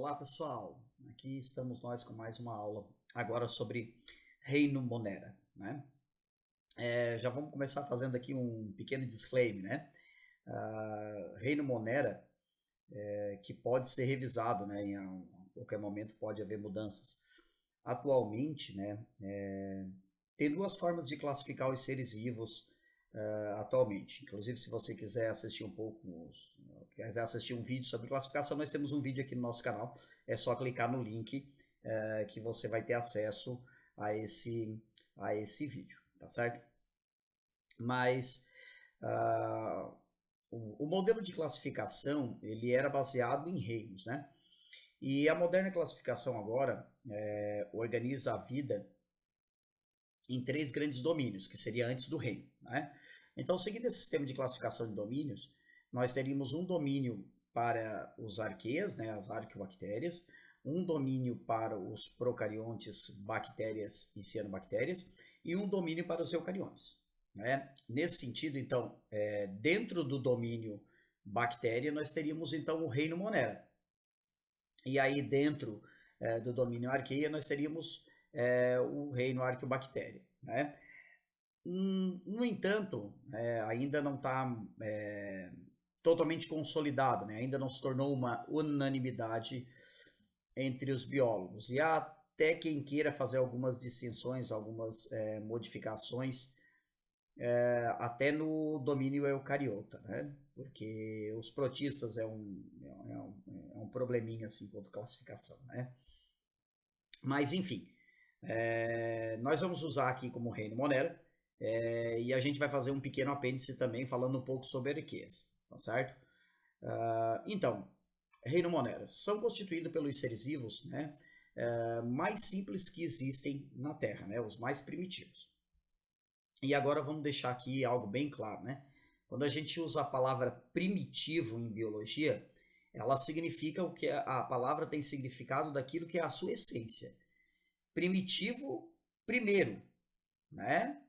Olá pessoal, aqui estamos nós com mais uma aula agora sobre Reino Monera, né? Já vamos começar fazendo aqui um pequeno disclaimer, né? Reino Monera, que pode ser revisado, né? A qualquer momento pode haver mudanças. Atualmente, né? Tem duas formas de classificar os seres vivos atualmente. Inclusive, se você quiser assistir um pouco, quiser assistir um vídeo sobre classificação, nós temos um vídeo aqui no nosso canal. É só clicar no link que você vai ter acesso a esse vídeo, tá certo? Mas o modelo de classificação ele era baseado em reinos, né? E a moderna classificação agora organiza a vida em três grandes domínios, que seria antes do reino, né? Então, seguindo esse sistema de classificação de domínios, nós teríamos um domínio para os arqueias, né, as arqueobactérias, um domínio para os procariontes, bactérias e cianobactérias, e um domínio para os eucariontes, né? Nesse sentido, então, dentro do domínio bactéria, nós teríamos então o reino Monera. E aí, dentro do domínio arqueia, nós teríamos o reino arqueobactéria, né? No entanto, ainda não está totalmente consolidado, né? Ainda não se tornou uma unanimidade entre os biólogos. E há até quem queira fazer algumas distinções, algumas modificações, até no domínio eucariota, né? Porque os protistas é um probleminha assim quanto classificação, né? Mas enfim, nós vamos usar aqui como reino Monera, e a gente vai fazer um pequeno apêndice também falando um pouco sobre Arqueias, tá certo? Então, reino Monera são constituídos pelos seres vivos, né, mais simples que existem na Terra, né, os mais primitivos. E agora vamos deixar aqui algo bem claro, né? Quando a gente usa a palavra primitivo em biologia, ela significa o que a palavra tem significado daquilo que é a sua essência. Primitivo, primeiro, né?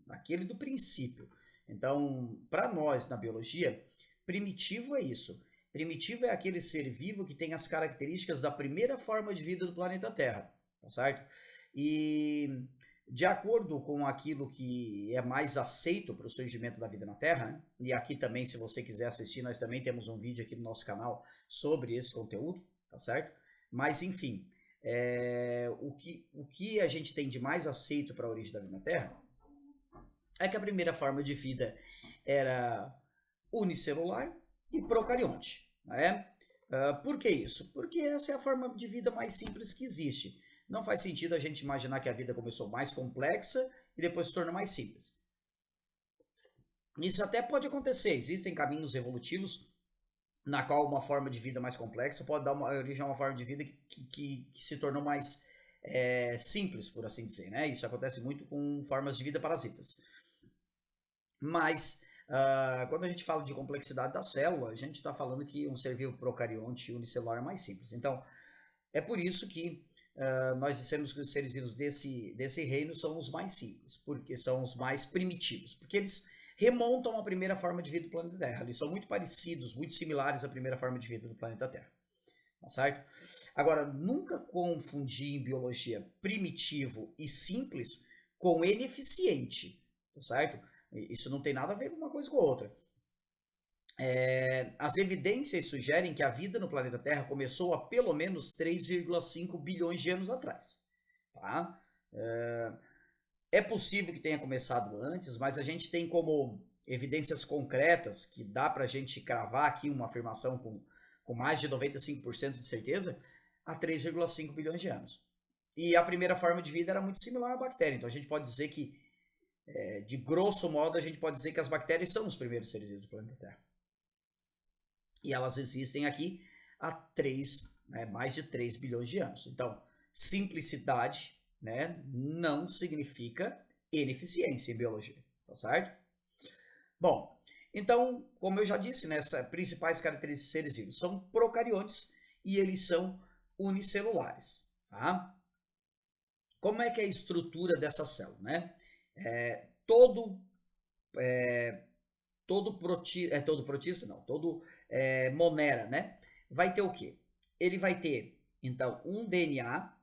Aquele do princípio. Então, para nós na biologia, primitivo é isso. Primitivo é aquele ser vivo que tem as características da primeira forma de vida do planeta Terra, tá certo? E de acordo com aquilo que é mais aceito para o surgimento da vida na Terra, né? E aqui também, se você quiser assistir, nós também temos um vídeo aqui no nosso canal sobre esse conteúdo, tá certo? Mas enfim, o que a gente tem de mais aceito para a origem da vida na Terra é que a primeira forma de vida era unicelular e procarionte, né? Por que isso? Porque essa é a forma de vida mais simples que existe. Não faz sentido a gente imaginar que a vida começou mais complexa e depois se torna mais simples. Isso até pode acontecer, existem caminhos evolutivos na qual uma forma de vida mais complexa pode dar uma origem a uma forma de vida que se tornou mais simples, por assim dizer, né? Isso acontece muito com formas de vida parasitas. Mas, quando a gente fala de complexidade da célula, a gente está falando que um ser vivo procarionte unicelular é mais simples. Então, é por isso que nós dissemos que os seres vivos desse reino são os mais simples, porque são os mais primitivos, porque eles remontam à primeira forma de vida do planeta Terra. Eles são muito parecidos, muito similares à primeira forma de vida do planeta Terra. Tá certo? Agora, nunca confundir em biologia primitivo e simples com ineficiente, tá certo? Isso não tem nada a ver com uma coisa com a outra. As evidências sugerem que a vida no planeta Terra começou há pelo menos 3,5 bilhões de anos atrás. Tá? É possível que tenha começado antes, mas a gente tem como evidências concretas que dá para a gente cravar aqui uma afirmação com mais de 95% de certeza há 3,5 bilhões de anos. E a primeira forma de vida era muito similar à bactéria. Então a gente pode dizer que, de grosso modo, a gente pode dizer que as bactérias são os primeiros seres vivos do planeta Terra. E elas existem aqui há mais de 3 bilhões de anos. Então, simplicidade, né, não significa ineficiência em biologia, tá certo? Bom, então, como eu já disse, né, essas principais características de seres vivos são procariontes e eles são unicelulares, tá? Como é que é a estrutura dessa célula, né? Todo todo protista não, todo monera, né? Vai ter o quê? Ele vai ter Então, um DNA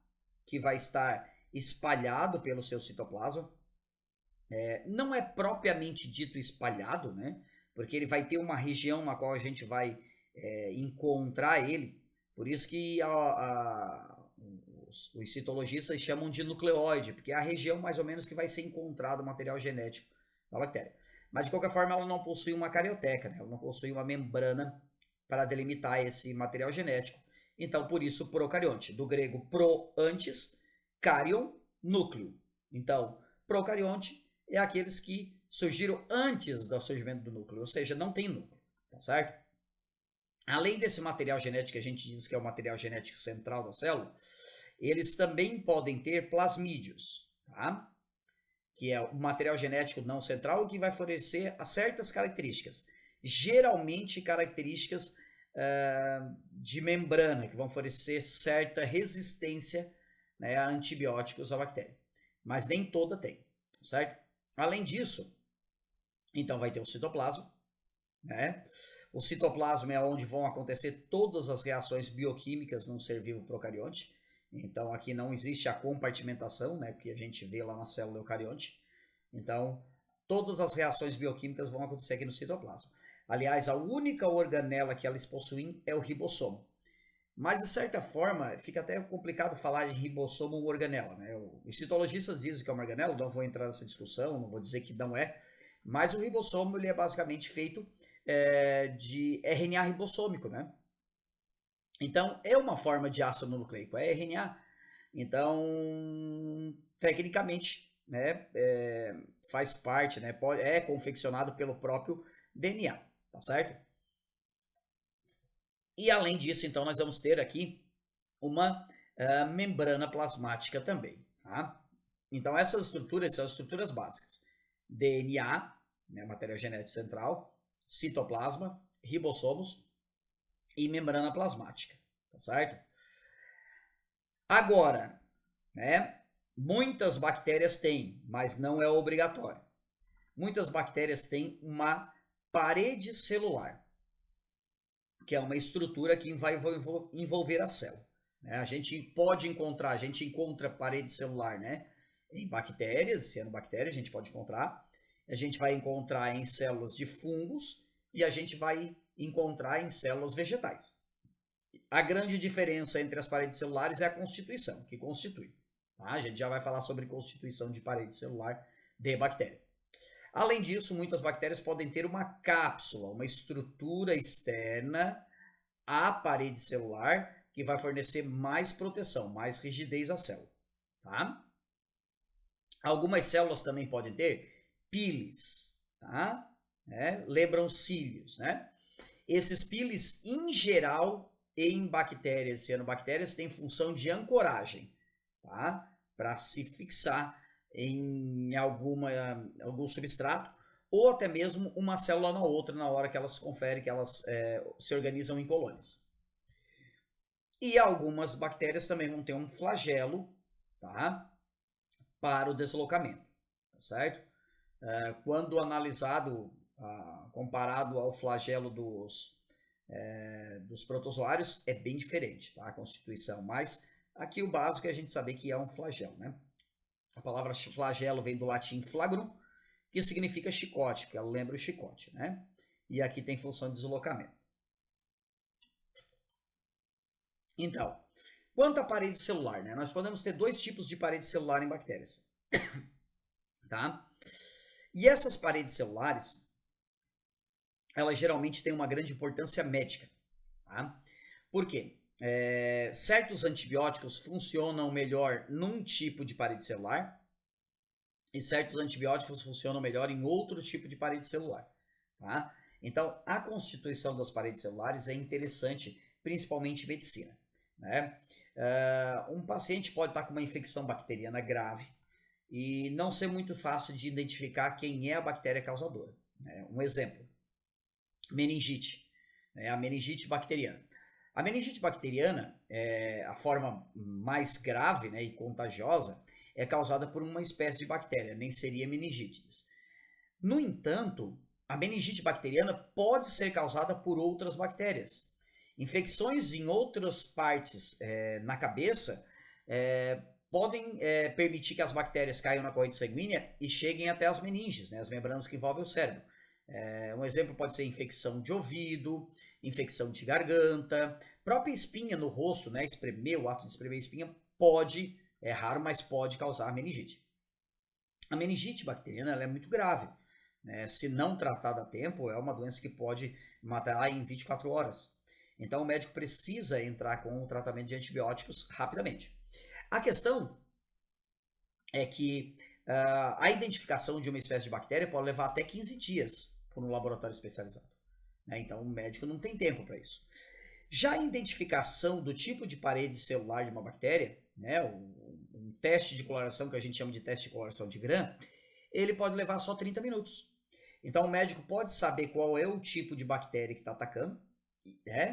que vai estar espalhado pelo seu citoplasma, não é propriamente dito espalhado, né? Porque ele vai ter uma região na qual a gente vai encontrar ele. Por isso que os citologistas chamam de nucleóide, porque é a região mais ou menos que vai ser encontrado o material genético da bactéria. Mas de qualquer forma ela não possui uma carioteca, né? Ela não possui uma membrana para delimitar esse material genético. Então por isso procarionte, do grego pro, antes, carion, núcleo. Então procarionte é aqueles que surgiram antes do surgimento do núcleo, ou seja, não tem núcleo, tá certo? Além desse material genético que a gente diz que é o material genético central da célula, eles também podem ter plasmídios, tá? Que é o material genético não central que vai fornecer a certas características, geralmente características de membrana, que vão fornecer certa resistência, né, a antibióticos da bactéria, mas nem toda tem, certo? Além disso, então vai ter o citoplasma, né? O citoplasma é onde vão acontecer todas as reações bioquímicas num ser vivo procarionte. Então aqui não existe a compartimentação, né, que a gente vê lá na célula eucarionte. Então todas as reações bioquímicas vão acontecer aqui no citoplasma. Aliás, a única organela que elas possuem é o ribossomo. Mas de certa forma fica até complicado falar de ribossomo ou organela, né? Os citologistas dizem que é uma organela, não vou entrar nessa discussão, não vou dizer que não é. Mas o ribossomo ele é basicamente feito de RNA ribossômico, né? Então, é uma forma de ácido nucleico, é RNA. Então, tecnicamente, né, faz parte, né, é confeccionado pelo próprio DNA, tá certo? E além disso, então, nós vamos ter aqui uma membrana plasmática também, tá? Então, essas estruturas são as estruturas básicas. DNA, né, material genético central, citoplasma, ribossomos e membrana plasmática, tá certo? Agora, né, muitas bactérias têm, mas não é obrigatório. Muitas bactérias têm uma parede celular, que é uma estrutura que vai envolver a célula. Né? A gente pode encontrar, a gente encontra parede celular, né, em bactérias, sendo bactéria, a gente pode encontrar. A gente vai encontrar em células de fungos e a gente vai encontrar em células vegetais. A grande diferença entre as paredes celulares é a constituição, que constitui. Tá? A gente já vai falar sobre constituição de parede celular de bactéria. Além disso, muitas bactérias podem ter uma cápsula, uma estrutura externa à parede celular que vai fornecer mais proteção, mais rigidez à célula. Tá? Algumas células também podem ter piles, tá? Lembram cílios, né? Esses piles, em geral, em bactérias, cianobactérias, têm função de ancoragem, tá? Para se fixar em algum substrato ou até mesmo uma célula na outra na hora que elas se conferem, que elas se organizam em colônias. E algumas bactérias também vão ter um flagelo, tá? Para o deslocamento, tá certo? Quando analisado, comparado ao flagelo dos protozoários, é bem diferente, tá? A constituição, mas aqui o básico é a gente saber que é um flagelo, né? A palavra flagelo vem do latim flagrum, que significa chicote, porque ela lembra o chicote, né? E aqui tem função de deslocamento. Então, quanto à parede celular, né? Nós podemos ter dois tipos de parede celular em bactérias, tá? E essas paredes celulares, elas geralmente têm uma grande importância médica, tá? Por quê? Certos antibióticos funcionam melhor num tipo de parede celular e certos antibióticos funcionam melhor em outro tipo de parede celular, tá? Então, a constituição das paredes celulares é interessante, principalmente em medicina, né? Um paciente pode estar com uma infecção bacteriana grave e não ser muito fácil de identificar quem é a bactéria causadora, né? Um exemplo, meningite, né? A meningite bacteriana. A meningite bacteriana, a forma mais grave, né, e contagiosa, é causada por uma espécie de bactéria, nem seria meningites. No entanto, a meningite bacteriana pode ser causada por outras bactérias. Infecções em outras partes na cabeça podem permitir que as bactérias caiam na corrente sanguínea e cheguem até as meninges, né, as membranas que envolvem o cérebro. Um exemplo pode ser infecção de ouvido, infecção de garganta, própria espinha no rosto, né, espremer, o ato de espremer a espinha pode, é raro, mas pode causar meningite. A meningite bacteriana ela é muito grave, né? Se não tratada a tempo, é uma doença que pode matar em 24 horas. Então o médico precisa entrar com o tratamento de antibióticos rapidamente. A questão é que a identificação de uma espécie de bactéria pode levar até 15 dias por um laboratório especializado, né? Então o médico não tem tempo para isso. Já a identificação do tipo de parede celular de uma bactéria, né, um teste de coloração que a gente chama de teste de coloração de Gram, ele pode levar só 30 minutos. Então o médico pode saber qual é o tipo de bactéria que está atacando,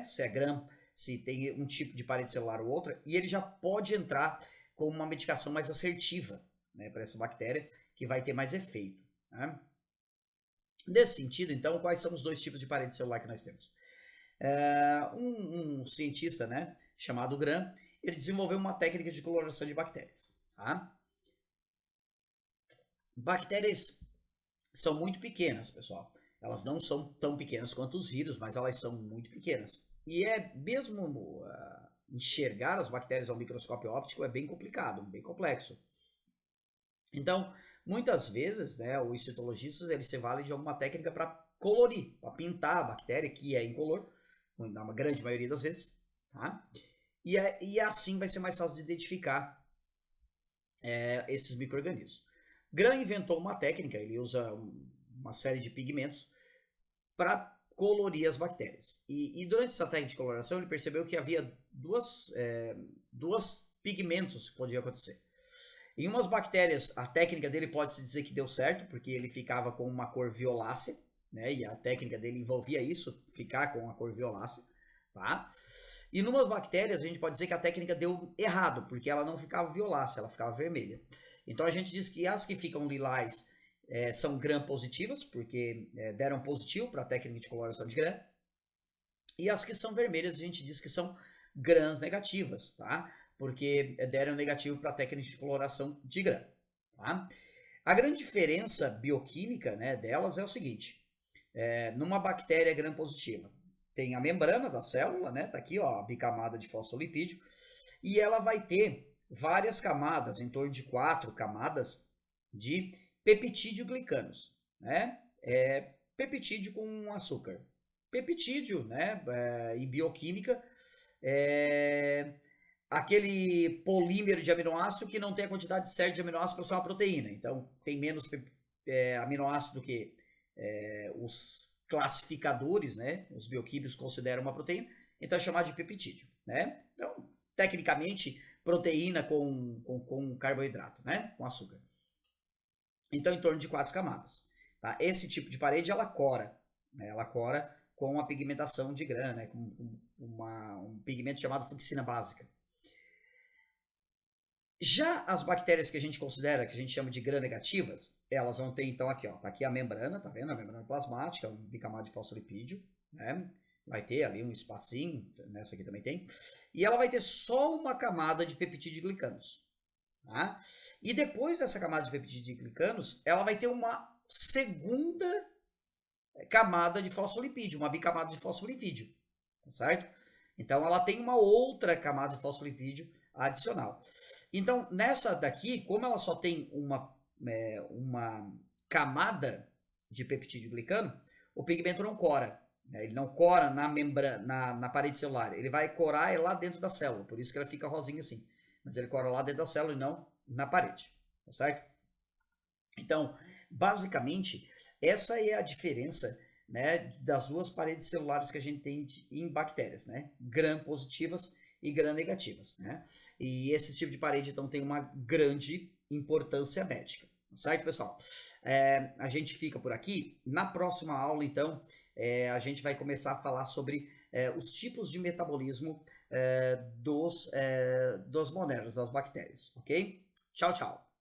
se é Gram, se tem um tipo de parede celular ou outra, e ele já pode entrar com uma medicação mais assertiva, né, para essa bactéria, que vai ter mais efeito. Né? Nesse sentido, então, quais são os dois tipos de parede celular que nós temos? Um cientista, né, chamado Gram, ele desenvolveu uma técnica de coloração de bactérias. Tá? Bactérias são muito pequenas, pessoal. Elas não são tão pequenas quanto os vírus, mas elas são muito pequenas. E mesmo enxergar as bactérias ao microscópio óptico é bem complicado, bem complexo. Então, muitas vezes, né, os citologistas eles se valem de alguma técnica para colorir, para pintar a bactéria, que é incolor, na grande maioria das vezes, tá? E assim vai ser mais fácil de identificar esses micro-organismos. Gram inventou uma técnica, ele usa uma série de pigmentos para colorir as bactérias. E durante essa técnica de coloração, ele percebeu que havia duas pigmentos que podiam acontecer. Em umas bactérias, a técnica dele pode-se dizer que deu certo, porque ele ficava com uma cor violácea, né? E a técnica dele envolvia isso, ficar com a cor violácea, tá? E numas bactérias, a gente pode dizer que a técnica deu errado, porque ela não ficava violácea, ela ficava vermelha. Então a gente diz que as que ficam lilás são Gram positivas, porque deram positivo para a técnica de coloração de Gram. E as que são vermelhas, a gente diz que são Grams negativas, tá? Porque deram negativo para a técnica de coloração de Gram. Tá? A grande diferença bioquímica, né, delas é o seguinte: numa bactéria Gram positiva, tem a membrana da célula, né, tá aqui, ó, a bicamada de fosfolipídio, e ela vai ter várias camadas, em torno de 4 camadas de peptídeo-glicanos, né? Peptídeo com açúcar. Peptídeo, né, em bioquímica, aquele polímero de aminoácido que não tem a quantidade certa de aminoácido para ser uma proteína. Então, tem menos aminoácido do que os classificadores, né? Os bioquímicos consideram uma proteína. Então, é chamado de peptídeo, né? Então, tecnicamente, proteína com carboidrato, né? Com açúcar. Então, em torno de 4 camadas. Tá? Esse tipo de parede, ela cora. Né? Ela cora com a pigmentação de Gram, né? Com um pigmento chamado fucsina básica. Já as bactérias que a gente considera, que a gente chama de Gram negativas, elas vão ter, então, aqui, ó, tá aqui a membrana, tá vendo? A membrana plasmática, um bicamado de fosfolipídio, né? Vai ter ali um espacinho, nessa aqui também tem. E ela vai ter só uma camada de peptidiglicanos, tá? E depois dessa camada de peptidiglicanos, ela vai ter uma segunda camada de fosfolipídio, uma bicamada de fosfolipídio, tá certo? Então ela tem uma outra camada de fosfolipídio adicional. Então nessa daqui, como ela só tem uma camada de peptidoglicano, o pigmento não cora. Né? Ele não cora na membrana, na parede celular. Ele vai corar lá dentro da célula, por isso que ela fica rosinha assim. Mas ele cora lá dentro da célula e não na parede, tá certo? Então, basicamente, essa é a diferença, né, das duas paredes celulares que a gente tem em bactérias, né? Gram positivas e Gram negativas, né? E esse tipo de parede, então, tem uma grande importância médica, certo, pessoal? A gente fica por aqui. Na próxima aula, então, a gente vai começar a falar sobre os tipos de metabolismo dos monéreos, das bactérias, ok? Tchau, tchau!